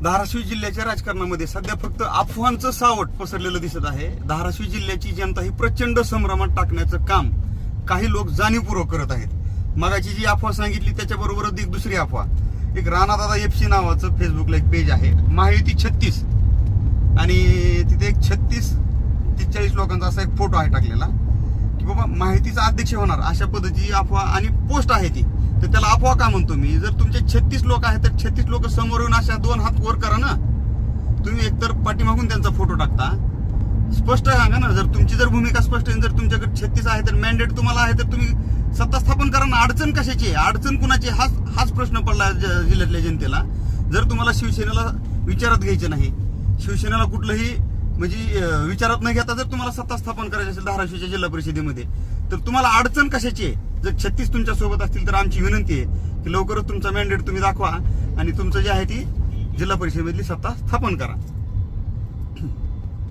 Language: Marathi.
धाराशिव जिल्ह्याच्या राजकारणामध्ये सध्या फक्त अफवांचं सावट पसरलेलं दिसत आहे. धाराशिव जिल्ह्याची जनता ही प्रचंड संभ्रमात टाकण्याचं काम काही लोक जाणीवपूर्वक करत आहेत. मगाची जी अफवा सांगितली त्याच्याबरोबरच एक दुसरी अफवा, एक राणादादा FC नावाचं फेसबुकला एक पेज आहे, महायुती 36, आणि तिथे एक 36-43 लोकांचा असा एक फोटो आहे टाकलेला की बाबा महायुतीचा अध्यक्ष होणार अशा पद्धतीची अफवा, आणि पोस्ट आहे ती. तर त्याला अफवा का म्हणतो मी? जर तुमचे 36 लोक आहेत तर 36 लोक समोर येऊन अशा 2 हात वर करा ना. तुम्ही एकतर पाठीमागून त्यांचा फोटो टाकता, स्पष्ट सांगा ना. जर तुमची जर भूमिका स्पष्ट आहे, जर तुमच्याकडे 36 आहे तर मॅन्डेट तुम्हाला आहे तर तुम्ही सत्ता स्थापन करा ना. अडचण कशाची आहे? अडचण कुणाची? हाच प्रश्न पडला जिल्ह्यातल्या जनतेला. जर तुम्हाला शिवसेनेला विचारात घ्यायचं नाही, शिवसेनेला कुठलंही म्हणजे विचारात न घेता जर तुम्हाला सत्ता स्थापन करायची असेल धाराशिवच्या जिल्हा परिषदेमध्ये, तर तुम्हाला अडचण कशाची आहे? जर 36 तुमच्या सोबत असतील तर आमची विनंती आहे की लवकरच तुमचा मॅन्डेट तुम्ही दाखवा आणि तुमचं जे आहे ती जिल्हा परिषदेमधली सत्ता स्थापन करा.